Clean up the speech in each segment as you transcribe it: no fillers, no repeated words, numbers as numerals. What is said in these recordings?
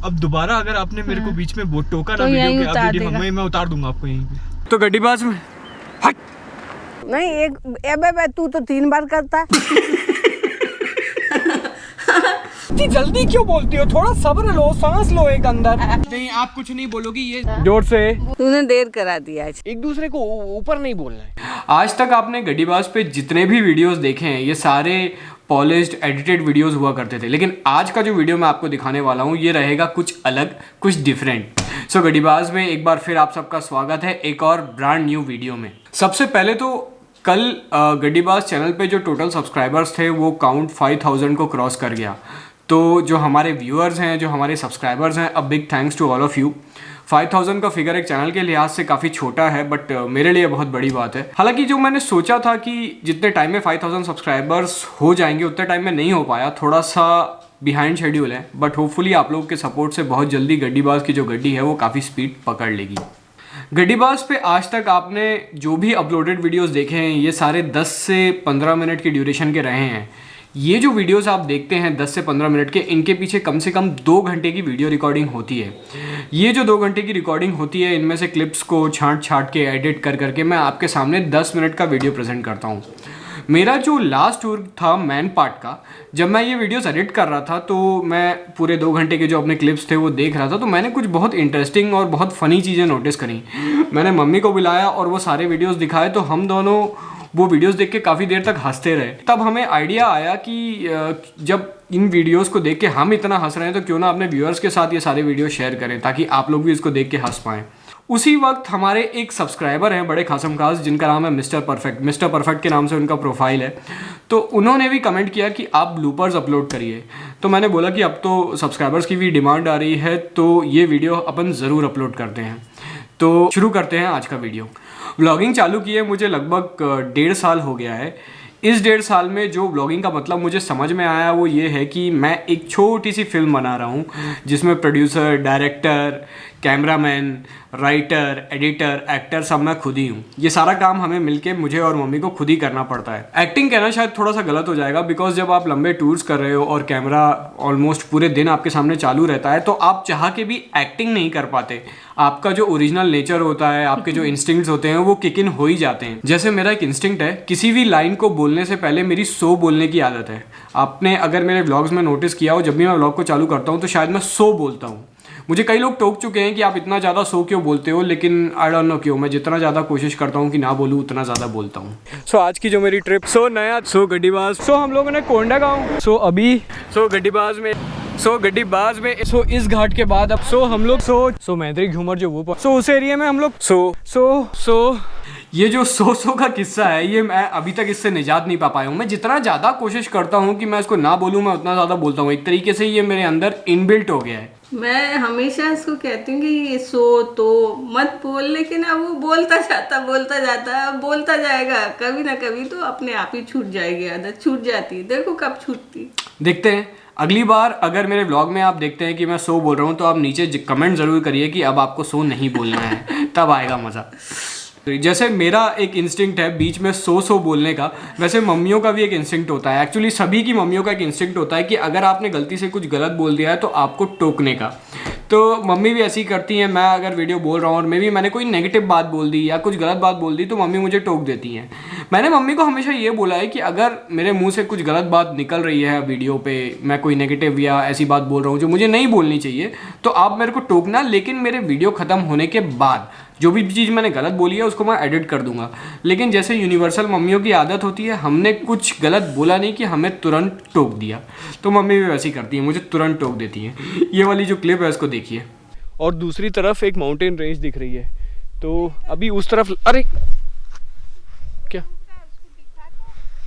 अब दोबारा अगर आपने मेरे को बीच में वो टोका तो ना यहीं उतार वीडियो देगा। मैं उतार दूंगा आपको यहीं पे। तो गड्डीबाज में नहीं एक बे तू तो 3 बार करता है। इतनी जल्दी क्यों बोलती हो? थोड़ा सब्र लो, सांस लो एक अंदर। नहीं आप कुछ नहीं बोलोगी, ये जोर से। तूने देर करा दिया आज। एक दूसरे को ऊपर नहीं बोलना है। आज तक आपने गड्डीबाज पे जितने भी वीडियोस देखे हैं ये सारे पॉलिश्ड एडिटेड वीडियोस हुआ करते थे, लेकिन आज का जो वीडियो मैं आपको दिखाने वाला हूँ ये रहेगा कुछ अलग, कुछ डिफरेंट। सो गड्डीबाज में एक बार फिर आप सबका स्वागत है एक और ब्रांड न्यू वीडियो में। सबसे पहले तो कल गड्डीबाज चैनल पे जो टोटल सब्सक्राइबर्स थे वो काउंट 5000 को क्रॉस कर गया। तो जो हमारे व्यूअर्स हैं, जो हमारे सब्सक्राइबर्स हैं, a big thanks to all of you. 5000 का फिगर एक चैनल के लिहाज से काफ़ी छोटा है, बट मेरे लिए बहुत बड़ी बात है। हालांकि जो मैंने सोचा था कि जितने टाइम में 5000 सब्सक्राइबर्स हो जाएंगे उतने टाइम में नहीं हो पाया, थोड़ा सा बिहाइंड शेड्यूल है, बट होपफुली आप लोगों के सपोर्ट से बहुत जल्दी गड्डीबाज की जो गड्डी है वो काफ़ी स्पीड पकड़ लेगी। गड्डीबाज पे आज तक आपने जो भी अपलोडेड वीडियोस देखे हैं ये सारे 10 से 15 मिनट की ड्यूरेशन के रहे हैं। ये जो वीडियोस आप देखते हैं 10 से 15 मिनट के, इनके पीछे कम से कम 2 घंटे की वीडियो रिकॉर्डिंग होती है। ये जो 2 घंटे की रिकॉर्डिंग होती है इनमें से क्लिप्स को छांट के एडिट कर करके मैं आपके सामने 10 मिनट का वीडियो प्रेजेंट करता हूँ। मेरा जो लास्ट टूर था मैन पार्ट का, जब मैं ये वीडियोस एडिट कर रहा था तो मैं पूरे 2 घंटे के जो अपने क्लिप्स थे वो देख रहा था, तो मैंने कुछ बहुत इंटरेस्टिंग और बहुत फ़नी चीज़ें नोटिस करी। मैंने मम्मी को बुलाया और वो सारे वीडियोस दिखाए, तो हम दोनों वो वीडियोस देख के काफ़ी देर तक हंसते रहे। तब हमें आइडिया आया कि जब इन वीडियोस को देख के हम इतना हंस रहे हैं तो क्यों ना अपने व्यूअर्स के साथ ये सारे वीडियो शेयर करें ताकि आप लोग भी इसको देख के हंस पाएँ। उसी वक्त हमारे एक सब्सक्राइबर हैं बड़े खासम खास, जिनका नाम है मिस्टर परफेक्ट के नाम से उनका प्रोफाइल है। तो उन्होंने भी कमेंट किया कि आप ब्लूपर्स अपलोड करिए। तो मैंने बोला कि अब तो सब्सक्राइबर्स की भी डिमांड आ रही है तो ये वीडियो अपन ज़रूर अपलोड करते हैं। तो शुरू करते हैं आज का वीडियो। व्लॉगिंग चालू किए मुझे लगभग 1.5 साल हो गया है। इस 1.5 साल में जो व्लॉगिंग का मतलब मुझे समझ में आया वो ये है कि मैं एक छोटी सी फिल्म बना रहा हूँ जिसमें producer, director, cameraman, writer, editor, actor सब मैं खुद ही हूँ। ये सारा काम हमें मिलके मुझे और मम्मी को खुद ही करना पड़ता है। एक्टिंग कहना शायद थोड़ा सा गलत हो जाएगा, बिकॉज जब आप लंबे टूर्स कर रहे हो और कैमरा ऑलमोस्ट पूरे दिन आपके सामने चालू रहता है तो आप चाह के भी एक्टिंग नहीं कर पाते। आपका जो ओरिजिनल नेचर होता है, आपके जो इंस्टिंक्ट्स होते हैं वो किक इन हो ही जाते हैं। जैसे मेरा एक इंस्टिंक्ट है, किसी भी लाइन को बोलने से पहले मेरी 100 बोलने की आदत है। आपने अगर मेरे व्लॉग्स में नोटिस किया हो, जब भी मैं व्लॉग को चालू करता हूँ तो शायद मैं 100 बोलता हूँ। मुझे कई लोग टोक चुके हैं कि आप इतना ज़्यादा 100 क्यों बोलते हो, लेकिन आई डोंट नो क्यों, मैं जितना ज़्यादा कोशिश करता हूँ कि ना बोलूँ उतना ज़्यादा बोलता हूँ। सो आज की जो मेरी ट्रिप, नया गड्डीबाज, हम लोगों ने कोंडागांव, अभी गड्डीबाज में इस घाट के बाद अब हम लोग मैत्री घूमर जो वो उस एरिया में हम लोग ये जो सो का किस्सा है ये मैं अभी तक इससे निजात नहीं पा पाया हूँ। मैं जितना ज़्यादा कोशिश करता हूँ कि मैं इसको ना बोलूँ मैं उतना ज़्यादा बोलता हूँ। एक तरीके से ये मेरे अंदर इनबिल्ट हो गया है। मैं हमेशा इसको कहती हूँ कि ये सो तो मत बोल, लेकिन अब वो बोलता जाता बोलता जाएगा। कभी ना कभी तो अपने आप ही छूट जाएगी, आदत छूट जाती है। देखो कब छूटती, देखते हैं। अगली बार अगर मेरे व्लॉग में आप देखते हैं कि मैं 100 बोल रहा हूँ तो आप नीचे कमेंट ज़रूर करिए कि अब आपको 100 नहीं बोलना है, तब आएगा मज़ा। जैसे मेरा एक इंस्टिंक्ट है बीच में 100 बोलने का, वैसे मम्मियों का भी एक इंस्टिंक्ट होता है। एक्चुअली सभी की मम्मियों का एक इंस्टिंक्ट होता है कि अगर आपने गलती से कुछ गलत बोल दिया है तो आपको टोकने का। तो मम्मी भी ऐसी ही करती हैं। मैं अगर वीडियो बोल रहा हूँ और मैंने कोई नेगेटिव बात बोल दी या कुछ गलत बात बोल दी तो मम्मी मुझे टोक देती हैं। मैंने मम्मी को हमेशा ये बोला है कि अगर मेरे मुंह से कुछ गलत बात निकल रही है वीडियो पे, मैं कोई नेगेटिव या ऐसी बात बोल रहा हूँ जो मुझे नहीं बोलनी चाहिए, तो आप मेरे को टोकना, लेकिन मेरे वीडियो ख़त्म होने के बाद जो भी चीज़ मैंने गलत बोली है उसको मैं एडिट कर दूंगा। लेकिन जैसे यूनिवर्सल मम्मियों की आदत होती है, हमने कुछ गलत बोला नहीं कि हमें तुरंत टोक दिया, तो मम्मी भी वैसी करती है, मुझे तुरंत टोक देती हैं। ये वाली जो क्लिप है इसको देखिए। और दूसरी तरफ एक माउंटेन रेंज दिख रही है, तो अभी उस तरफ, अरे क्या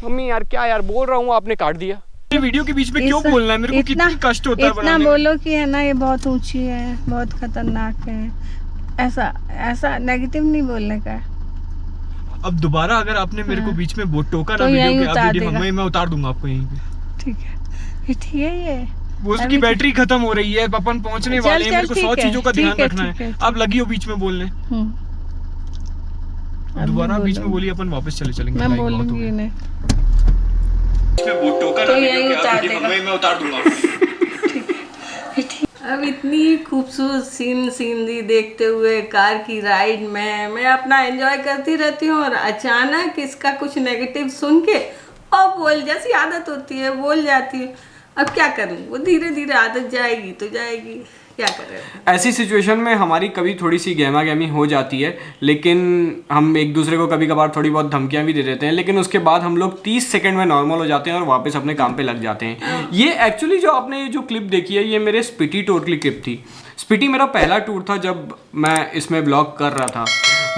मम्मी यार, क्या यार बोल रहा हूँ आपने काट दिया। ये वीडियो के बीच में क्यों बोलना है? मेरे को कितना कष्ट होता है इतना बोलो कि है ना ये बहुत ऊंची है, बहुत खतरनाक है, ऐसा नेगेटिव नहीं बोलने का। अब दोबारा अगर आपने मेरे को बीच में वो टोका तो ना वीडियो पे, मैं उतार दूंगा आपको यहीं पे। ठीक है ये वो उसकी बैटरी खत्म हो रही है, अपन पहुंचने वाले हैं, मेरे को 100 चीजों का ध्यान रखना है। आप लगी हो बीच में बोलने, दोबारा बीच में बोली अपन वापस चलेंगे। मैं बोलूंगी नहीं, वो टोका ना वीडियो पे, मैं उतार दूंगा। अब इतनी खूबसूरत सीनरी देखते हुए कार की राइड में मैं अपना एंजॉय करती रहती हूँ, और अचानक इसका कुछ नेगेटिव सुन के और बोल, जैसी आदत होती है बोल जाती है। अब क्या करूँ, वो धीरे धीरे आदत जाएगी तो जाएगी, क्या करें। ऐसी सिचुएशन में हमारी कभी थोड़ी सी गहमा गहमी हो जाती है, लेकिन हम एक दूसरे को कभी कभार थोड़ी बहुत धमकियां भी दे देते हैं, लेकिन उसके बाद हम लोग 30 सेकंड में नॉर्मल हो जाते हैं और वापस अपने काम पे लग जाते हैं। ये एक्चुअली जो आपने ये जो क्लिप देखी है, ये मेरे स्पीटी टूर की क्लिप थी। स्पीटी मेरा पहला टूर था जब मैं इसमें ब्लॉग कर रहा था।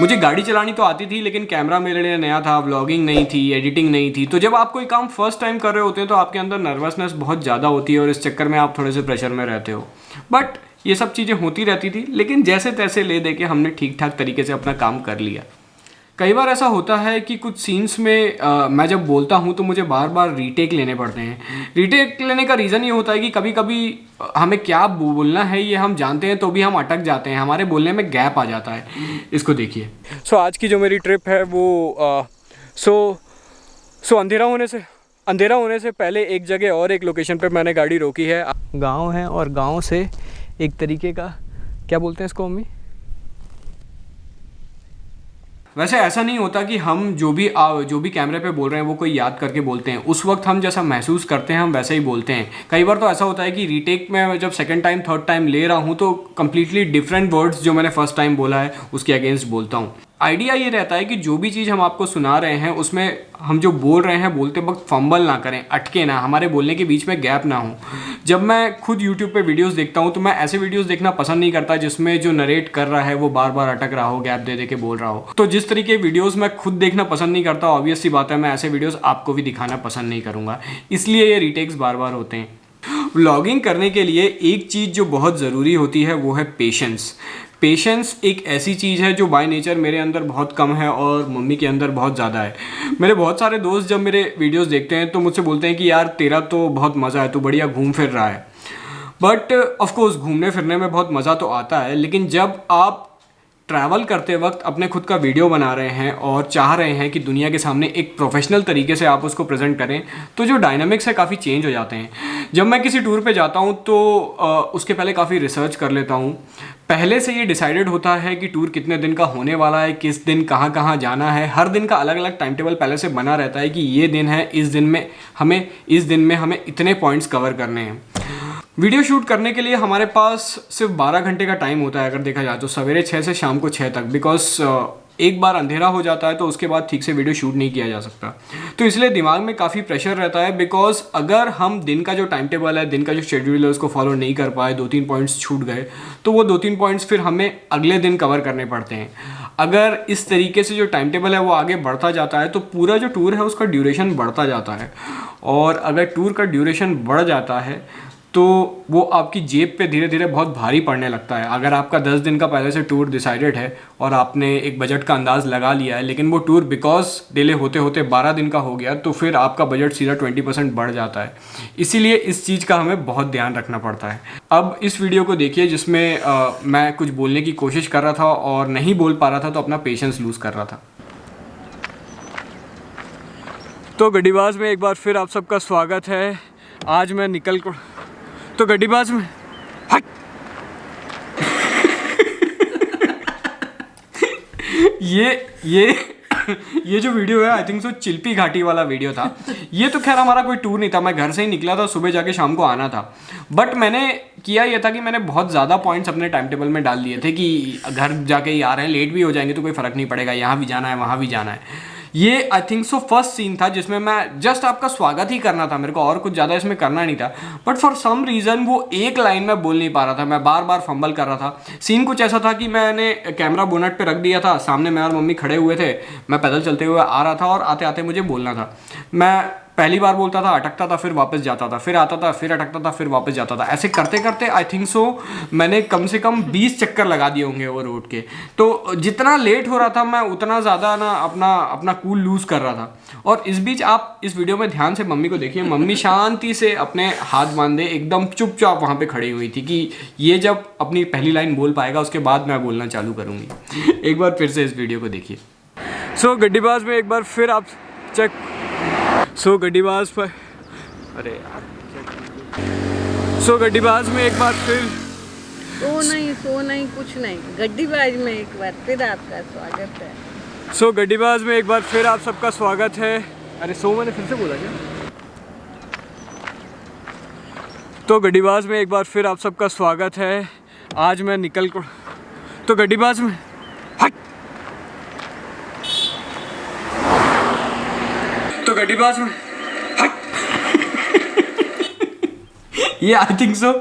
मुझे गाड़ी चलानी तो आती थी, लेकिन कैमरा मेरे लिए नया था, व्लॉगिंग नहीं थी, एडिटिंग नहीं थी। तो जब आप कोई काम फर्स्ट टाइम कर रहे होते हैं तो आपके अंदर नर्वसनेस बहुत ज़्यादा होती है और इस चक्कर में आप थोड़े से प्रेशर में रहते हो। बट ये सब चीज़ें होती रहती थी, लेकिन जैसे तैसे ले दे के हमने ठीक ठाक तरीके से अपना काम कर लिया। कई बार ऐसा होता है कि कुछ सीन्स में मैं जब बोलता हूँ तो मुझे बार बार रीटेक लेने पड़ते हैं। रीटेक लेने का रीज़न ये होता है कि कभी कभी हमें क्या बोलना है ये हम जानते हैं तो भी हम अटक जाते हैं, हमारे बोलने में गैप आ जाता है। इसको देखिए। सो आज की जो मेरी ट्रिप है वो अंधेरा होने से पहले एक जगह और एक लोकेशन पे मैंने गाड़ी रोकी है। गांव है और गांव से एक तरीके का, क्या बोलते हैं इसको मम्मी, वैसे ऐसा नहीं होता कि हम जो भी कैमरे पे बोल रहे हैं वो कोई याद करके बोलते हैं। उस वक्त हम जैसा महसूस करते हैं हम वैसे ही बोलते हैं। कई बार तो ऐसा होता है कि रीटेक में जब सेकंड टाइम थर्ड टाइम ले रहा हूँ तो कम्प्लीटली डिफरेंट वर्ड्स जो मैंने फर्स्ट टाइम बोला है उसके अगेंस्ट बोलता हूँ। आइडिया ये रहता है कि जो भी चीज़ हम आपको सुना रहे हैं उसमें हम जो बोल रहे हैं बोलते वक्त फंबल ना करें, अटके ना, हमारे बोलने के बीच में गैप ना हो। जब मैं खुद यूट्यूब पे वीडियोस देखता हूँ तो मैं ऐसे वीडियोस देखना पसंद नहीं करता जिसमें जो नरेट कर रहा है वो बार बार अटक रहा हो, गैप दे दे के बोल रहा हो। तो जिस तरीके के वीडियोस मैं खुद देखना पसंद नहीं करता, ऑब्वियस सी बात है मैं ऐसे वीडियोस आपको भी दिखाना पसंद नहीं करूँगा, इसलिए ये रीटेक्स बार बार होते हैं। व्लॉगिंग करने के लिए एक चीज़ जो बहुत ज़रूरी होती है वो है पेशेंस। पेशेंस एक ऐसी चीज़ है जो बाय नेचर मेरे अंदर बहुत कम है और मम्मी के अंदर बहुत ज़्यादा है। मेरे बहुत सारे दोस्त जब मेरे वीडियोस देखते हैं तो मुझसे बोलते हैं कि यार तेरा तो बहुत मज़ा है, तू बढ़िया घूम फिर रहा है। बट ऑफ कोर्स घूमने फिरने में बहुत मज़ा तो आता है, लेकिन जब आप ट्रैवल करते वक्त अपने खुद का वीडियो बना रहे हैं और चाह रहे हैं कि दुनिया के सामने एक प्रोफेशनल तरीके से आप उसको प्रेजेंट करें तो जो डायनामिक्स है काफ़ी चेंज हो जाते हैं। जब मैं किसी टूर पे जाता हूं तो उसके पहले काफ़ी रिसर्च कर लेता हूं। पहले से ये डिसाइडेड होता है कि टूर कितने दिन का होने वाला है, किस दिन कहाँ कहाँ जाना है। हर दिन का अलग अलग टाइम टेबल पहले से बना रहता है कि ये दिन है, इस दिन में हमें इतने पॉइंट्स कवर करने हैं। वीडियो शूट करने के लिए हमारे पास सिर्फ 12 घंटे का टाइम होता है अगर देखा जाए तो, सवेरे 6 से शाम को 6 तक। बिकॉज एक बार अंधेरा हो जाता है तो उसके बाद ठीक से वीडियो शूट नहीं किया जा सकता। तो इसलिए दिमाग में काफ़ी प्रेशर रहता है। बिकॉज अगर हम दिन का जो टाइम टेबल है, दिन का जो शेड्यूल है उसको फॉलो नहीं कर पाए, 2-3 पॉइंट्स छूट गए तो वो 2-3 पॉइंट्स फिर हमें अगले दिन कवर करने पड़ते हैं। अगर इस तरीके से जो टाइम टेबल है वो आगे बढ़ता जाता है तो पूरा जो टूर है उसका ड्यूरेशन बढ़ता जाता है। और अगर टूर का ड्यूरेशन बढ़ जाता है तो वो आपकी जेब पे धीरे धीरे बहुत भारी पड़ने लगता है। अगर आपका 10 दिन का पहले से टूर डिसाइडेड है और आपने एक बजट का अंदाज़ लगा लिया है, लेकिन वो टूर बिकॉज डिले होते होते 12 दिन का हो गया तो फिर आपका बजट सीधा 20% बढ़ जाता है। इसीलिए इस चीज़ का हमें बहुत ध्यान रखना पड़ता है। अब इस वीडियो को देखिए जिसमें मैं कुछ बोलने की कोशिश कर रहा था और नहीं बोल पा रहा था तो अपना पेशेंस लूज़ कर रहा था। तो गड्डीबाज में एक बार फिर आप सबका स्वागत है। आज मैं तो गड्डीबाज में ये जो वीडियो है आई थिंक सो चिल्पी घाटी वाला वीडियो था। ये तो खैर हमारा कोई टूर नहीं था, मैं घर से ही निकला था, सुबह जाके शाम को आना था। बट मैंने किया ये था कि मैंने बहुत ज़्यादा पॉइंट्स अपने टाइम टेबल में डाल दिए थे कि घर जाके ही आ रहे हैं, लेट भी हो जाएंगे तो कोई फ़र्क नहीं पड़ेगा, यहाँ भी जाना है वहाँ भी जाना है। ये I think so first scene था जिसमें मैं जस्ट आपका स्वागत ही करना था, मेरे को और कुछ ज़्यादा इसमें करना नहीं था। बट फॉर सम रीज़न वो एक लाइन में बोल नहीं पा रहा था, मैं बार बार फंबल कर रहा था। सीन कुछ ऐसा था कि मैंने कैमरा बोनट पे रख दिया था, सामने मैं और मम्मी खड़े हुए थे, मैं पैदल चलते हुए आ रहा था और आते आते मुझे बोलना था। मैं पहली बार बोलता था, अटकता था, फिर वापस जाता था, फिर आता था, फिर अटकता था, फिर वापस जाता था। ऐसे करते करते आई थिंक सो मैंने कम से कम 20 चक्कर लगा दिए होंगे वो रोड के। तो जितना लेट हो रहा था मैं उतना ज़्यादा ना अपना कूल लूज़ कर रहा था। और इस बीच आप इस वीडियो में ध्यान से मम्मी को देखिए, मम्मी शांति से अपने हाथ बांधे एकदम चुपचाप वहाँ पे खड़ी हुई थी कि ये जब अपनी पहली लाइन बोल पाएगा उसके बाद मैं बोलना चालू करूँगी। एक बार फिर से इस वीडियो को देखिए। सो गड्डीबाज में एक बार फिर आप चेक गड्डीबाज पर गड्डीबाज में एक बार फिर सो नहीं कुछ नहीं। गड्डीबाज में एक बार फिर आपका स्वागत है। सो गड्डीबाज में एक बार फिर आप सबका स्वागत है। अरे सो मैंने फिर से बोला क्या? तो गड्डीबाज में एक बार फिर आप सबका स्वागत है। आज मैं निकल कर तो गड्डीबाज में हट तो गड्डीबाज में हट ये आई थिंक सो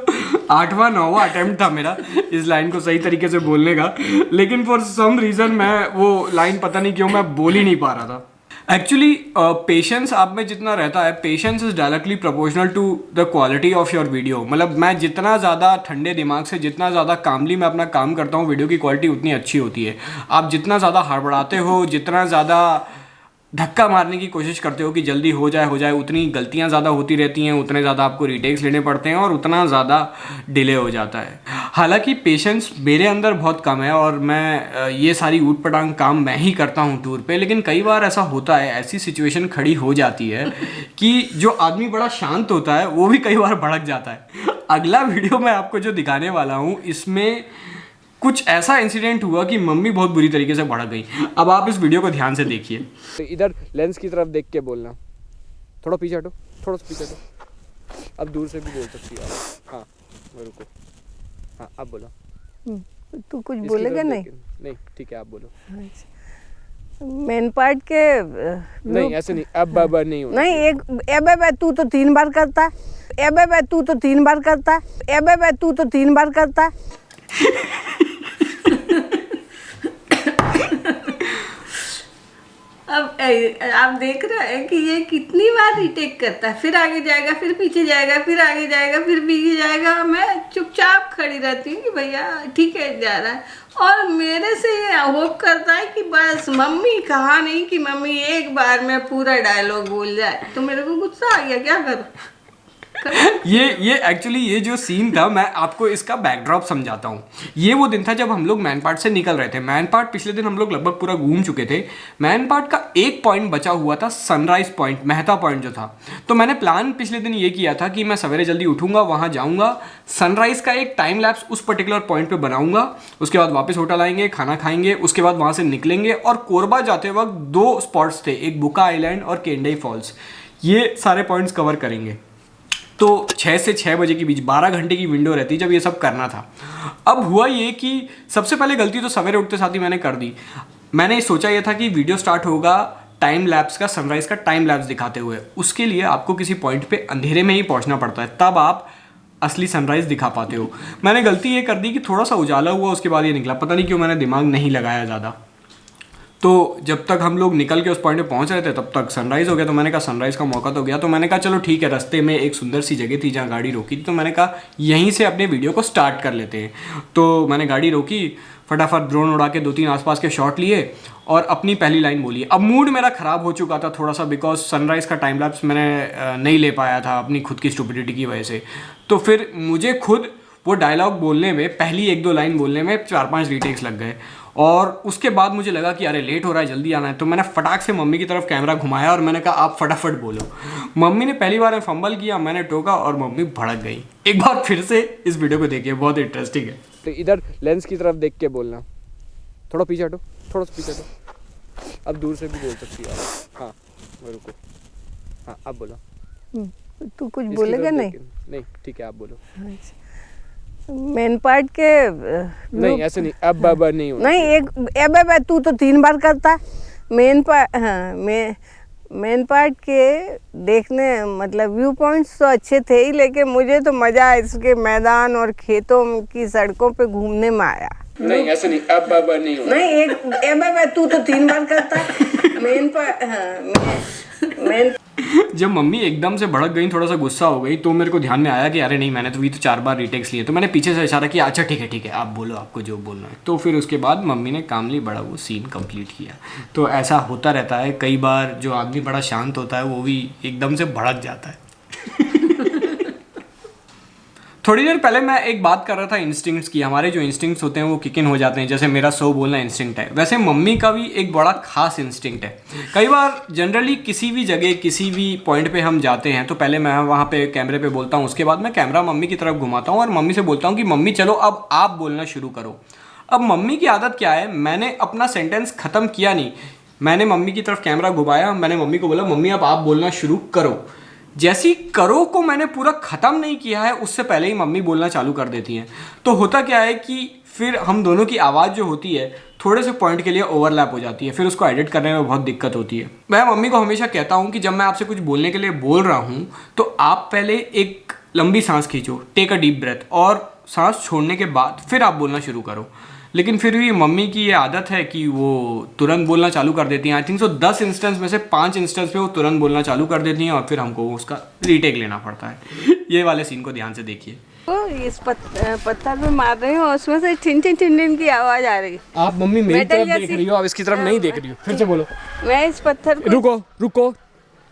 8वां 9वां अटेम्प्ट था मेरा इस लाइन को सही तरीके से बोलने का, लेकिन फॉर सम रीज़न मैं वो लाइन पता नहीं क्यों मैं बोल ही नहीं पा रहा था। एक्चुअली पेशेंस आप में जितना रहता है, patience is directly proportional to the quality of your video. मतलब मैं जितना ज़्यादा ठंडे दिमाग से, जितना ज़्यादा कामली मैं अपना काम करता हूँ, वीडियो की क्वालिटी उतनी अच्छी होती है। आप जितना ज़्यादा हड़बड़ाते हो, जितना ज़्यादा धक्का मारने की कोशिश करते हो कि जल्दी हो जाए, उतनी गलतियां ज़्यादा होती रहती हैं, उतने ज़्यादा आपको रीटेक्स लेने पड़ते हैं और उतना ज़्यादा डिले हो जाता है। हालांकि पेशेंस मेरे अंदर बहुत कम है और मैं ये सारी ऊट पटांग काम मैं ही करता हूँ टूर पे, लेकिन कई बार ऐसा होता है, ऐसी सिचुएशन खड़ी हो जाती है कि जो आदमी बड़ा शांत होता है वो भी कई बार भड़क जाता है। अगला वीडियो मैं आपको जो दिखाने वाला हूँ, इसमें कुछ ऐसा इंसिडेंट हुआ कि मम्मी बहुत बुरी तरीके से भड़क गई। अब आप इस वीडियो को ध्यान से देखिए। तो इधर लेंस की तरफ देख के बोलना। थोड़ा पीछे हटो, थोड़ा सा पीछे हटो। अब दूर से भी बोल सकती है आप। हाँ रुको, हाँ अब बोलो। तू कुछ बोलेगा? नहीं ठीक है आप बोलो। मेन पार्ट के नहीं ऐसे नहीं, अब नहीं होना नहीं। एक एबे तू तो 3 बार करता है, एबे तू तो 3 बार करता है, एबे तू तो 3 बार करता है। अब आप देख रहे हैं कि ये कितनी बार रिटेक करता है, फिर आगे जाएगा, फिर पीछे जाएगा, फिर आगे जाएगा, फिर पीछे जाएगा। मैं चुपचाप खड़ी रहती हूँ कि भैया ठीक है जा रहा है, और मेरे से ये होप करता है कि बस मम्मी कहा नहीं कि मम्मी एक बार में पूरा डायलॉग बोल जाए। तो मेरे को गुस्सा आ गया, क्या करूँ। ये एक्चुअली ये जो सीन था, मैं आपको इसका बैकड्रॉप समझाता हूँ। ये वो दिन था जब हम लोग मैन पार्ट से निकल रहे थे। मैन पार्ट पिछले दिन हम लोग लगभग पूरा घूम चुके थे। मैन पार्ट का एक पॉइंट बचा हुआ था, सनराइज पॉइंट, मेहता पॉइंट जो था। तो मैंने प्लान पिछले दिन ये किया था कि मैं सवेरे जल्दी उठूंगा, वहाँ जाऊँगा, सनराइज का एक टाइम लैप्स उस पर्टिकुलर पॉइंट पर बनाऊंगा, उसके बाद वापस होटल आएंगे, खाना खाएंगे, उसके बाद वहाँ से निकलेंगे और कोरबा जाते वक्त 2 स्पॉट्स थे, एक बुका आइलैंड और केंडई फॉल्स। ये सारे पॉइंट्स कवर करेंगे। तो 6 से 6 बजे के बीच 12 घंटे की विंडो रहती जब ये सब करना था। अब हुआ ये कि सबसे पहले गलती तो सवेरे उठते साथ ही मैंने कर दी। मैंने सोचा ये था कि वीडियो स्टार्ट होगा टाइम लैप्स का, सनराइज का टाइम लैप्स दिखाते हुए। उसके लिए आपको किसी पॉइंट पे अंधेरे में ही पहुंचना पड़ता है, तब आप असली सनराइज दिखा पाते हो। मैंने गलती ये कर दी कि थोड़ा सा उजाला हुआ, उसके बाद ये निकला। पता नहीं क्यों मैंने दिमाग नहीं लगाया ज़्यादा। तो जब तक हम लोग निकल के उस पॉइंट पे पहुंच रहे थे तब तक सनराइज़ हो गया। तो मैंने कहा सनराइज़ का मौका तो गया। तो मैंने कहा चलो ठीक है, रास्ते में एक सुंदर सी जगह थी जहाँ गाड़ी रोकी थी, तो मैंने कहा यहीं से अपने वीडियो को स्टार्ट कर लेते हैं। तो मैंने गाड़ी रोकी, फटाफट ड्रोन उड़ा के 2-3 आसपास के शॉट लिए और अपनी पहली लाइन बोली। अब मूड मेरा ख़राब हो चुका था थोड़ा सा, बिकॉज सनराइज़ का टाइम लैप्स मैंने नहीं ले पाया था अपनी खुद की स्टुपिडिटी की वजह से। तो फिर मुझे खुद वो डायलॉग बोलने में, पहली 1-2 लाइन बोलने में 4-5 रीटेक्स लग गए। और उसके बाद मुझे लगा कि अरे लेट हो रहा है, जल्दी आना है। तो मैंने फटाक से मम्मी की तरफ कैमरा घुमाया और मैंने कहा आप फटाफट बोलो। मम्मी ने पहली बार फंबल किया, मैंने टोका और मम्मी भड़क गई। एक बार फिर से इस वीडियो को देखिए, बहुत इंटरेस्टिंग है। तो इधर लेंस की तरफ देख के बोलना। थोड़ा पीछे हटो, थोड़ा सा पीछे हटो। अब दूर से भी बोल सकती है आप। हाँ रुको, हाँ अब बोलो। तू कुछ बोलेगा? नहीं ठीक है आप बोलो। मेन पार्ट के नहीं ऐसे नहीं, अब नहीं होना नहीं। एक एबे तू तो 3 बार करता है। मेन पार्ट, हाँ मेन पार्ट के देखने मतलब व्यू पॉइंट्स तो अच्छे थे ही, लेकिन मुझे तो मज़ा इसके मैदान और खेतों की सड़कों पे घूमने में आया। नहीं ऐसे नहीं, अब नहीं होना नहीं। एक एबे तू तो 3 बार करता है। मेन पार्ट, हाँ मेन जब मम्मी एकदम से भड़क गई, थोड़ा सा गुस्सा हो गई, तो मेरे को ध्यान में आया कि अरे नहीं, मैंने तो भी तो 4 बार रीटेक्स लिए। तो मैंने पीछे से इशारा किया, अच्छा ठीक है आप बोलो, आपको जो बोलना है। तो फिर उसके बाद मम्मी ने कामली बड़ा वो सीन कंप्लीट किया। तो ऐसा होता रहता है कई बार, जो आदमी बड़ा शांत होता है वो भी एकदम से भड़क जाता है। थोड़ी देर पहले मैं एक बात कर रहा था इंस्टिंक्ट्स की। हमारे जो इंस्टिंक्ट्स होते हैं वो किक इन हो जाते हैं, जैसे मेरा सो बोलना इंस्टिंक्ट है, वैसे मम्मी का भी एक बड़ा खास इंस्टिंक्ट है। कई बार जनरली किसी भी जगह किसी भी पॉइंट पे हम जाते हैं तो पहले मैं वहाँ पे कैमरे पे बोलता हूँ, उसके बाद मैं कैमरा मम्मी की तरफ घुमाता हूँ और मम्मी से बोलता हूँ कि मम्मी चलो अब आप बोलना शुरू करो। अब मम्मी की आदत क्या है, मैंने अपना सेंटेंस ख़त्म किया नहीं, मैंने मम्मी की तरफ कैमरा घुमाया, मैंने मम्मी को बोला मम्मी अब आप बोलना शुरू करो। जैसी करो को मैंने पूरा ख़त्म नहीं किया है उससे पहले ही मम्मी बोलना चालू कर देती हैं। तो होता क्या है कि फिर हम दोनों की आवाज़ जो होती है थोड़े से पॉइंट के लिए ओवरलैप हो जाती है, फिर उसको एडिट करने में बहुत दिक्कत होती है। मैं मम्मी को हमेशा कहता हूँ कि जब मैं आपसे कुछ बोलने के लिए बोल रहा हूँ तो आप पहले एक लंबी सांस खींचो, टेक अ डीप ब्रेथ, और सांस छोड़ने के बाद फिर आप बोलना शुरू करो। लेकिन फिर भी मम्मी की ये आदत है कि वो तुरंत बोलना चालू कर देती हैं। आई थिंक सो 10 इंस्टेंस में से 5 इंस्टेंस पे वो तुरंत बोलना चालू कर देती हैं और फिर हमको उसका रीटेक लेना पड़ता है। ये वाले सीन को ध्यान से देखिए। तो इस पत्थर पे मार रही हूँ, उसमें से छिन छिन छिन छिन की आवाज आ रही। आप मम्मी मेरी मेटल तरफ देख रही हो, आप इसकी तरफ नहीं देख रही हो। फिर से बोलो। मैं इस पत्थर को रुको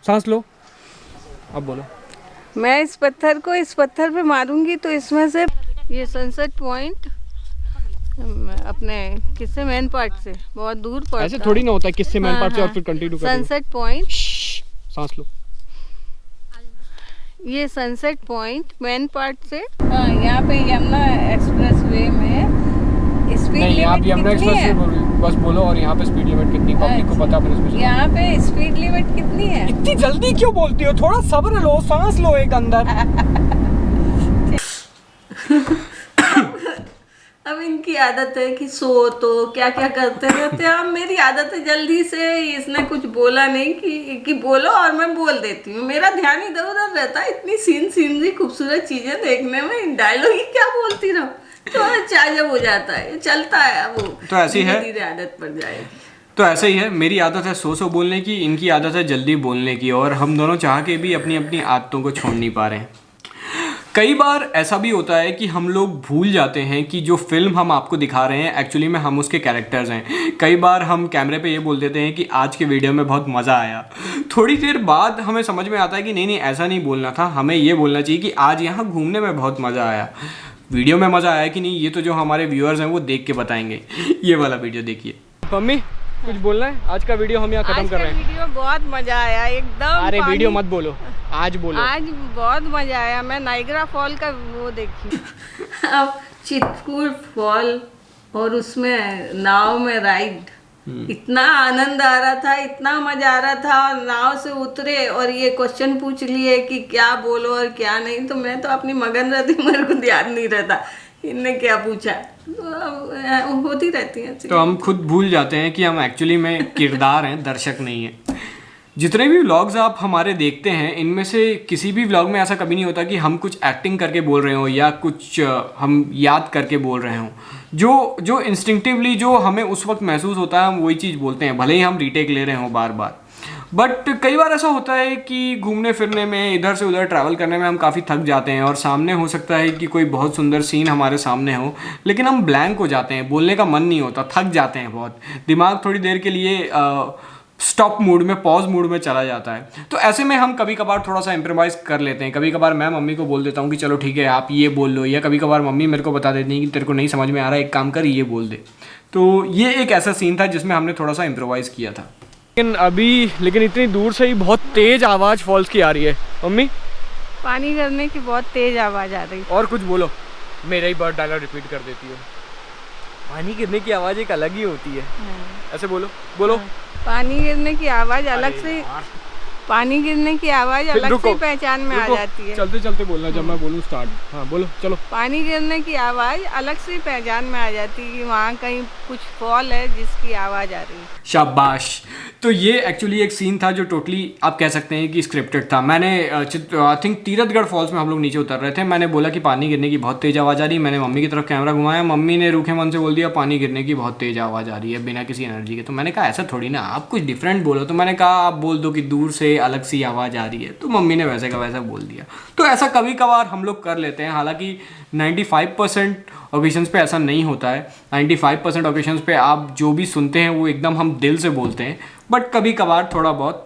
सांस लो, अब बोलो। मैं इस पत्थर पे मारूंगी तो इसमें से ये सनसेट पॉइंट अपने किससे मेन पार्ट से बहुत दूर पड़ता है। ऐसे थोड़ी ना होता है किससे मेन पार्ट से और फिर कंटिन्यू करो। सनसेट पॉइंट, सांस लो। ये सनसेट पॉइंट मेन पार्ट से यहाँ पे यमुना एक्सप्रेस वे में स्पीड नहीं, आप लिमिट यमुना कितनी है? बस बोलो। और यहाँ पे स्पीड लिमिट कितनी, पब्लिक को पता है? यहाँ पे स्पीड लिमिट कितनी है? इतनी जल्दी क्यों बोलती हो? थोड़ा सब्र लो, सांस लो एक अंदर। अब इनकी आदत है कि सो तो क्या क्या करते रहते हैं। अब मेरी आदत है जल्दी से, इसने कुछ बोला नहीं कि बोलो और मैं बोल देती हूँ। मेरा ध्यान इधर उधर रहता है, इतनी सीनरी खूबसूरत चीजें देखने में, डायलॉग ही क्या बोलती रहूं, तो चार्जअप हो जाता है, ये चलता है। वो तो ऐसी है, धीरे आदत पड़ जाएगी। तो ऐसे ही है, मेरी आदत है सो बोलने की, इनकी आदत है जल्दी बोलने की, और हम दोनों चाह के भी अपनी अपनी आदतों को छोड़ नहीं पा रहे हैं। कई बार ऐसा भी होता है कि हम लोग भूल जाते हैं कि जो फिल्म हम आपको दिखा रहे हैं एक्चुअली में हम उसके कैरेक्टर्स हैं। कई बार हम कैमरे पे ये बोल देते हैं कि आज के वीडियो में बहुत मज़ा आया, थोड़ी देर बाद हमें समझ में आता है कि नहीं ऐसा नहीं बोलना था, हमें ये बोलना चाहिए कि आज यहाँ घूमने में बहुत मज़ा आया। वीडियो में मज़ा आया कि नहीं ये तो जो हमारे व्यूअर्स हैं वो देख के बताएंगे। ये वाला वीडियो देखिए। मम्मी कुछ बोलना है? आज का वीडियो हम यहाँ खत्म कर रहे हैं। वीडियो बहुत मजा आया एकदम। अरे वीडियो मत बोलो, आज बोलो। आज बहुत मजा आया, मैं नाइग्रा फॉल का वो देखी। अब चित्रकूट फॉल और उसमें नाव में राइड, इतना आनंद आ रहा था, इतना मजा आ रहा था। और नाव से उतरे और ये क्वेश्चन पूछ लिए कि क्या बोलो और क्या नहीं, तो मैं तो अपनी मगन रहती, मेरे को ध्यान नहीं रहता इनने क्या पूछा। तो होती रहती है। तो हम खुद भूल जाते हैं कि हम एक्चुअली में किरदार हैं, दर्शक नहीं हैं। जितने भी व्लॉग्स आप हमारे देखते हैं इनमें से किसी भी व्लॉग में ऐसा कभी नहीं होता कि हम कुछ एक्टिंग करके बोल रहे हो या कुछ हम याद करके बोल रहे हों। जो इंस्टिंक्टिवली जो हमें उस वक्त महसूस होता है हम वही चीज़ बोलते हैं, भले ही हम रीटेक ले रहे हों बार बार। बट कई बार ऐसा होता है कि घूमने फिरने में, इधर से उधर ट्रैवल करने में हम काफ़ी थक जाते हैं और सामने हो सकता है कि कोई बहुत सुंदर सीन हमारे सामने हो, लेकिन हम ब्लैंक हो जाते हैं, बोलने का मन नहीं होता, थक जाते हैं बहुत, दिमाग थोड़ी देर के लिए स्टॉप मूड में, पॉज मूड में चला जाता है। तो ऐसे में हम कभी कभार थोड़ा सा इम्प्रोवाइज़ कर लेते हैं। कभी कभार मैं मम्मी को बोल देता हूँ कि चलो ठीक है आप ये बोल लो, या कभी कभार मम्मी मेरे को बता देती है कि तेरे को नहीं समझ में आ रहा है, एक काम कर ये बोल दे। तो ये एक ऐसा सीन था जिसमें हमने थोड़ा सा इम्प्रोवाइज़ किया था। लेकिन इतनी दूर से ही बहुत तेज आवाज़ फॉल्स की आ रही है। मम्मी पानी गिरने की बहुत तेज आवाज़ आ रही है। और कुछ बोलो, मेरा ही बर्ड डायलॉग रिपीट कर देती हो। पानी गिरने की आवाज़ एक अलग ही होती है। ऐसे बोलो। पानी गिरने की आवाज़ अलग से, पानी गिरने की आवाज़ अलग से पहचान में आ जाती है। चलते चलते बोलना, जब मैं बोलूँ स्टार्ट। हाँ बोलो, चलो। पानी गिरने की आवाज़ अलग से पहचान में आ जाती है कि वहाँ कहीं कुछ फॉल है जिसकी आवाज़ आ रही है। शाबाश। तो ये एक्चुअली एक सीन था जो टोटली आप कह सकते हैं कि स्क्रिप्टेड था। मैंने आई थिंक तीरथगढ़ फॉल्स में हम लोग नीचे उतर रहे थे, मैंने बोला कि पानी गिरने की बहुत तेज़ आवाज़ आ रही है। मैंने मम्मी की तरफ कैमरा घुमाया, मम्मी ने रूखे मन से बोल दिया पानी गिरने की बहुत तेज़ आवाज़ आ रही है बिना किसी एनर्जी के। तो मैंने कहा ऐसा थोड़ी ना, आप कुछ डिफरेंट बोलो। तो मैंने कहा आप बोल दो कि दूर से अलग सी आवाज़ आ रही है, तो मम्मी ने वैसे का वैसा बोल दिया। तो ऐसा कभी कभार हम लोग कर लेते हैं, हालांकि 95% ओकेशंस पे ऐसा नहीं होता है। 95% ओकेशंस पे आप जो भी सुनते हैं वो एकदम हम दिल से बोलते हैं, बट कभी कभार थोड़ा बहुत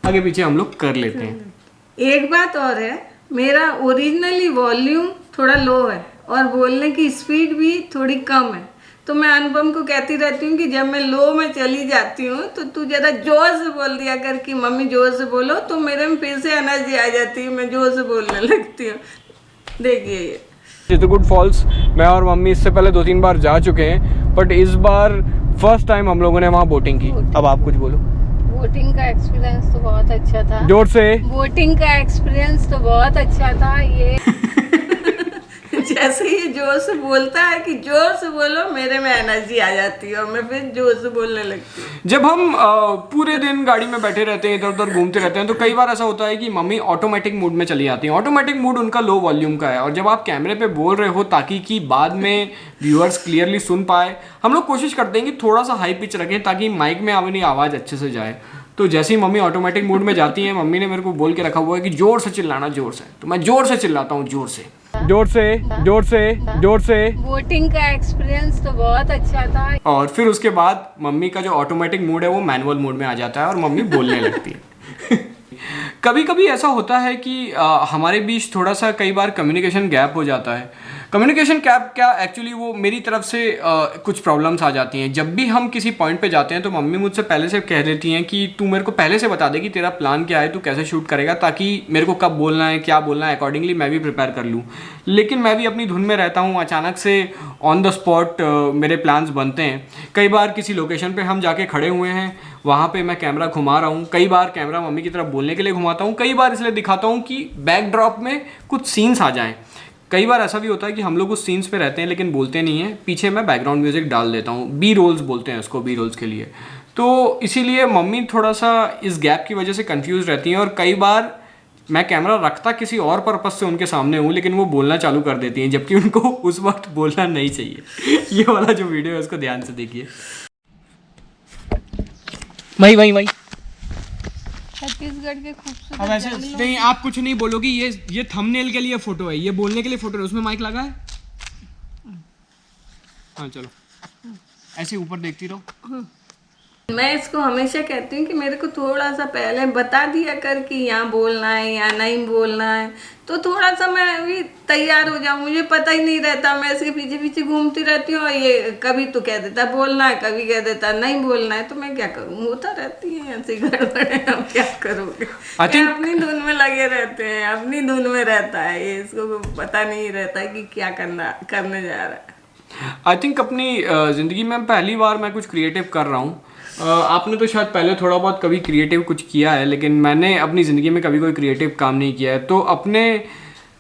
आगे पीछे हम लोग कर लेते हैं। एक बात और है, मेरा ओरिजिनली वॉल्यूम थोड़ा लो है और बोलने की स्पीड भी थोड़ी कम है। तो मैं अनुपम को कहती रहती हूँ कि जब मैं लो में चली जाती हूँ तो तू ज़्यादा जोर से बोल दिया कर कि मम्मी जोर से बोलो, तो मेरे में फिर से एनर्जी आ जाती है, मैं जोर से बोलने लगती हूँ। देखिए ये चित्रकूट फॉल्स मैं और मम्मी इससे पहले 2-3 बार जा चुके हैं, बट इस बार फर्स्ट टाइम हम लोगों ने वहाँ बोटिंग की। अब आप कुछ बोलो। बोटिंग का एक्सपीरियंस तो बहुत अच्छा था। जोर से। बोटिंग का एक्सपीरियंस तो बहुत अच्छा था। ये जैसे ये जोर से बोलता है कि जोर से बोलो, मेरे में एनर्जी आ जाती है और मैं फिर जोर से बोलने लगती हूँ। जब हम पूरे दिन गाड़ी में बैठे रहते हैं, इधर उधर घूमते रहते हैं, तो कई बार ऐसा होता है कि मम्मी ऑटोमेटिक मोड में चली जाती हैं। ऑटोमेटिक मोड उनका लो वॉल्यूम का है, और जब आप कैमरे पे बोल रहे हो ताकि कि बाद में व्यूअर्स क्लियरली सुन पाए, हम लोग कोशिश करते हैं कि थोड़ा सा हाई पिच रखें ताकि माइक में अपनी आवाज़ अच्छे से जाए। तो जैसे ही मम्मी ऑटोमेटिक मोड में जाती हैं, मम्मी ने मेरे को बोल के रखा हुआ है कि जोर से चिल्लाना, जोर से। तो मैं जोर से चिल्लाता हूँ, जोर से जोर से जोर से जोर से। बोटिंग का एक्सपीरियंस तो बहुत अच्छा था। और फिर उसके बाद मम्मी का जो ऑटोमेटिक मोड है वो मैनुअल मोड में आ जाता है और मम्मी बोलने लगती है। कभी कभी ऐसा होता है कि हमारे बीच थोड़ा सा कई बार कम्युनिकेशन गैप हो जाता है। कम्युनिकेशन गैप क्या, एक्चुअली वो मेरी तरफ से कुछ प्रॉब्लम्स आ जाती हैं। जब भी हम किसी पॉइंट पे जाते हैं तो मम्मी मुझसे पहले से कह देती हैं कि तू मेरे को पहले से बता दे कि तेरा प्लान क्या है, तू कैसे शूट करेगा, ताकि मेरे को कब बोलना है, क्या बोलना है, अकॉर्डिंगली मैं भी प्रिपेयर कर लूँ। लेकिन मैं भी अपनी धुन में रहता हूँ, अचानक से ऑन द स्पॉट मेरे प्लान्स बनते हैं। कई बार किसी लोकेशन पे हम जाके खड़े हुए हैं, वहाँ पे मैं कैमरा घुमा रहा हूँ, कई बार कैमरा मम्मी की तरफ बोलने के लिए घुमाता हूँ, कई बार इसलिए दिखाता हूँ कि बैकड्रॉप में कुछ सीन्स आ जाएँ। कई बार ऐसा भी होता है कि हम लोग उस सीन्स पे रहते हैं लेकिन बोलते नहीं हैं, पीछे मैं बैकग्राउंड म्यूजिक डाल देता हूँ। बी रोल्स बोलते हैं उसको, बी रोल्स के लिए। तो इसीलिए मम्मी थोड़ा सा इस गैप की वजह से कंफ्यूज रहती हैं, और कई बार मैं कैमरा रखता किसी और पर्पस से उनके सामने हूँ, लेकिन वो बोलना चालू कर देती हैं, जबकि उनको उस वक्त बोलना नहीं चाहिए। ये वाला जो वीडियो है उसको ध्यान से देखिए। वही छत्तीसगढ़ के खूबसूरत। अब ऐसे नहीं, आप कुछ नहीं बोलोगी, ये थंबनेल के लिए फोटो है, ये बोलने के लिए फोटो है। उसमें माइक लगा है। हाँ चलो, ऐसे ऊपर देखती रहो। मैं इसको हमेशा कहती हूँ कि मेरे को थोड़ा सा पहले बता दिया कर कि यहाँ बोलना है या नहीं बोलना है, तो थोड़ा सा मैं भी तैयार हो जाऊँ। मुझे पता ही नहीं रहता, मैं इसके पीछे पीछे घूमती रहती हूँ, और ये कभी तो कह देता बोलना है, कभी कह देता नहीं बोलना है। तो मैं क्या करूँ, होता रहती है ऐसी गड़बड़े। हम क्या करोगे, अपनी धुन में लगे रहते हैं, अपनी धुन में रहता है ये, इसको पता नहीं रहता है कि क्या करने जा रहा है। आई थिंक अपनी ज़िंदगी में पहली बार मैं कुछ क्रिएटिव कर रहा हूँ। आपने तो शायद पहले थोड़ा बहुत कभी क्रिएटिव कुछ किया है, लेकिन मैंने अपनी ज़िंदगी में कभी कोई क्रिएटिव काम नहीं किया है। तो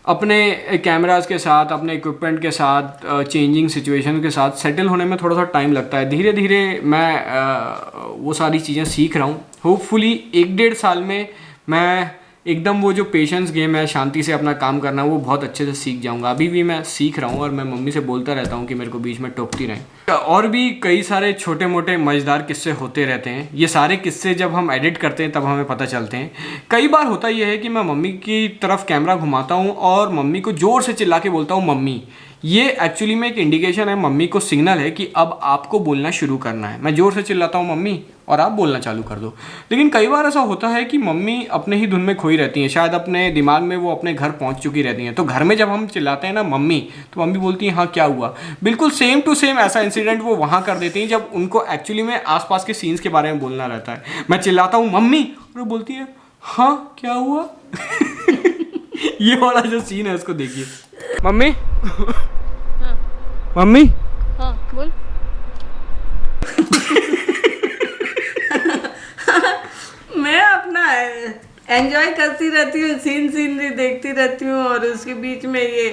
अपने कैमरास के साथ, अपने इक्विपमेंट के साथ, चेंजिंग सिचुएशन के साथ सेटल होने में थोड़ा सा टाइम लगता है। धीरे धीरे मैं वो सारी चीज़ें सीख रहा हूँ। होपफुली 1-1.5 साल में मैं एकदम वो जो पेशेंस गेम है, शांति से अपना काम करना, वो बहुत अच्छे से सीख जाऊंगा। अभी भी मैं सीख रहा हूँ और मैं मम्मी से बोलता रहता हूँ कि मेरे को बीच में टोकती रहें। और भी कई सारे छोटे मोटे मज़ेदार किस्से होते रहते हैं। ये सारे किस्से जब हम एडिट करते हैं तब हमें पता चलते हैं। कई बार होता यह है कि मैं मम्मी की तरफ कैमरा घुमाता हूँ और मम्मी को ज़ोर से चिल्ला के बोलता हूँ मम्मी। ये एक्चुअली में एक इंडिकेशन है, मम्मी को सिग्नल है कि अब आपको बोलना शुरू करना है। मैं ज़ोर से चिल्लाता हूँ मम्मी और आप बोलना चालू कर दो। लेकिन कई बार ऐसा होता है कि मम्मी अपने ही धुन में खोई रहती हैं, शायद अपने दिमाग में वो अपने घर पहुंच चुकी रहती हैं। तो घर में जब हम चिल्लाते हैं ना मम्मी, तो मम्मी बोलती हैं हाँ क्या हुआ। बिल्कुल सेम टू सेम ऐसा इंसिडेंट वो वहाँ कर देती हैं जब उनको एक्चुअली में आसपास के सीन्स के बारे में बोलना रहता है। मैं चिल्लाता हूँ मम्मी और वो बोलती है हाँ क्या हुआ। ये वाला जो सीन है उसको देखिए। मम्मी हाँ। मम्मी हाँ बोल। मैं अपना एंजॉय करती रहती हूँ, सीनरी देखती रहती हूँ, और उसके बीच में ये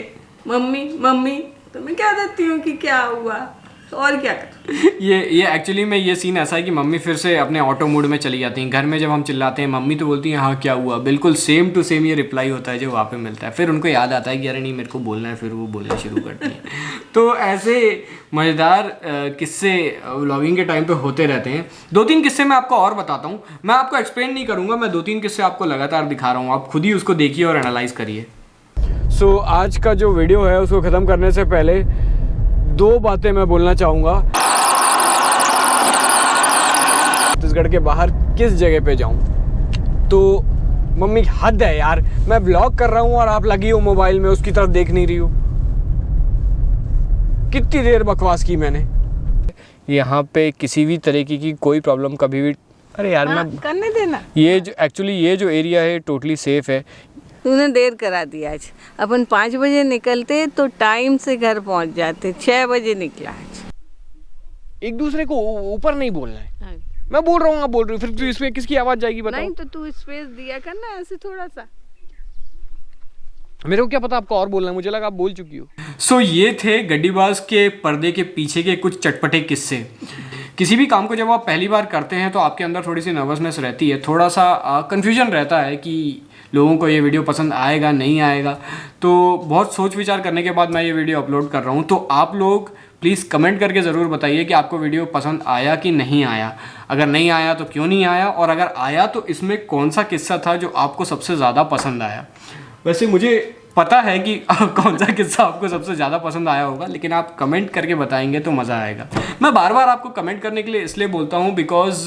मम्मी मम्मी, तो मैं क्या देती हूँ कि क्या हुआ और क्या कर। ये एक्चुअली में ये सीन ऐसा है कि मम्मी फिर से अपने ऑटो मोड में चली जाती हैं। घर में जब हम चिल्लाते हैं मम्मी तो बोलती हैं हाँ क्या हुआ। बिल्कुल सेम टू सेम ये रिप्लाई होता है जो वहाँ पे मिलता है। फिर उनको याद आता है कि अरे नहीं मेरे को बोलना है, फिर वो बोलना शुरू करती हैं। तो ऐसे मज़ेदार किस्से व्लॉगिंग के टाइम पे होते रहते हैं। 2-3 किस्से मैं आपको और बताता हूँ। मैं आपको एक्सप्लेन नहीं करूँगा, मैं 2-3 किस्से आपको लगातार दिखा रहा हूँ, आप खुद ही उसको देखिए और एनालाइज करिए। सो आज का जो वीडियो है उसको ख़त्म करने से पहले 2 बातें मैं बोलना चाहूँगा। छत्तीसगढ़ के बाहर किस जगह पे जाऊँ, तो मम्मी हद है यार, मैं ब्लॉग कर रहा हूँ और आप लगी हो मोबाइल में, उसकी तरफ देख नहीं रही हो। कितनी देर बकवास की मैंने। यहाँ पे किसी भी तरीके की कोई प्रॉब्लम कभी भी, अरे यार मैं करने देना। ये जो एक्चुअली ये जो एरिया है टोटली सेफ है। तूने देर करा दिया आज। अपन 5 बजे निकलते तो टाइम से घर पहुंच जाते, 6 बजे निकला आज। एक दूसरे को ऊपर नहीं बोलना है। मैं बोल रहा हूँ, आप बोल रही हो, फिर इसमें किसकी आवाज जाएगी बताओ। नहीं तो तू स्पेस दिया करना ऐसे थोड़ा सा। मेरे को क्या पता आपको और बोलना है, मुझे लगा आप बोल चुकी हो। सो ये थे गड्डीबाज के पर्दे के पीछे के कुछ चटपटे किस्से। किसी भी काम को जब आप पहली बार करते हैं तो आपके अंदर थोड़ी सी नर्वसनेस रहती है, थोड़ा सा कन्फ्यूजन रहता है कि लोगों को ये वीडियो पसंद आएगा नहीं आएगा। तो बहुत सोच विचार करने के बाद मैं ये वीडियो अपलोड कर रहा हूँ। तो आप लोग प्लीज़ कमेंट करके ज़रूर बताइए कि आपको वीडियो पसंद आया कि नहीं आया। अगर नहीं आया तो क्यों नहीं आया, और अगर आया तो इसमें कौन सा किस्सा था जो आपको सबसे ज़्यादा पसंद आया। वैसे मुझे पता है कि कौन सा किस्सा आपको सबसे ज़्यादा पसंद आया होगा, लेकिन आप कमेंट करके बताएंगे तो मज़ा आएगा। मैं बार बार आपको कमेंट करने के लिए इसलिए बोलता हूँ बिकॉज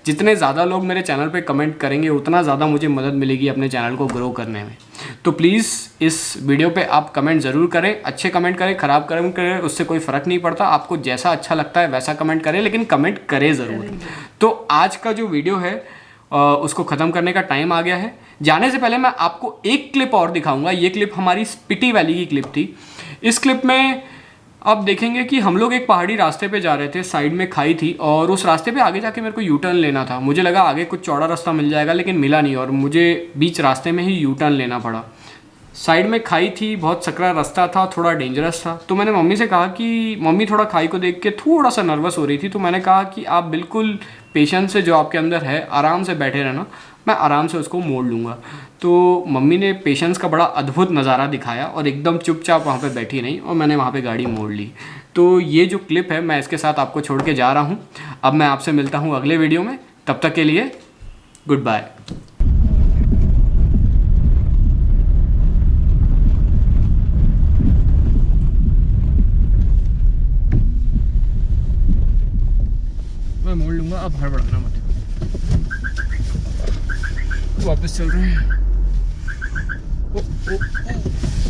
जितने ज़्यादा लोग मेरे चैनल पे कमेंट करेंगे उतना ज़्यादा मुझे मदद मिलेगी अपने चैनल को ग्रो करने में। तो प्लीज़ इस वीडियो पे आप कमेंट ज़रूर करें, अच्छे कमेंट करें, ख़राब कमेंट करें, उससे कोई फ़र्क नहीं पड़ता। आपको जैसा अच्छा लगता है वैसा कमेंट करें, लेकिन कमेंट करें ज़रूर। तो आज का जो वीडियो है उसको ख़त्म करने का टाइम आ गया है। जाने से पहले मैं आपको एक क्लिप और दिखाऊंगा। ये क्लिप हमारी स्पीति वैली की क्लिप थी। इस क्लिप में आप देखेंगे कि हम लोग एक पहाड़ी रास्ते पे जा रहे थे, साइड में खाई थी और उस रास्ते पे आगे जाके मेरे को यू टर्न लेना था। मुझे लगा आगे कुछ चौड़ा रास्ता मिल जाएगा, लेकिन मिला नहीं और मुझे बीच रास्ते में ही यू टर्न लेना पड़ा। साइड में खाई थी, बहुत सकरा रास्ता था, थोड़ा डेंजरस था। तो मैंने मम्मी से कहा कि मम्मी थोड़ा खाई को देख के थोड़ा सा नर्वस हो रही थी, तो मैंने कहा कि आप बिल्कुल पेशेंस से जो आपके अंदर है आराम से बैठे रहना, मैं आराम से उसको मोड़ लूँगा। तो मम्मी ने पेशेंस का बड़ा अद्भुत नज़ारा दिखाया और एकदम चुपचाप वहाँ पे बैठी नहीं और मैंने वहाँ पे गाड़ी मोड़ ली। तो ये जो क्लिप है मैं इसके साथ आपको छोड़ के जा रहा हूँ। अब मैं आपसे मिलता हूँ अगले वीडियो में, तब तक के लिए गुड बाय। मैं मोड़ लूँगा, अब हड़बड़ाना मत। वापस चल रहे हैं। ओ, ओ, ओ।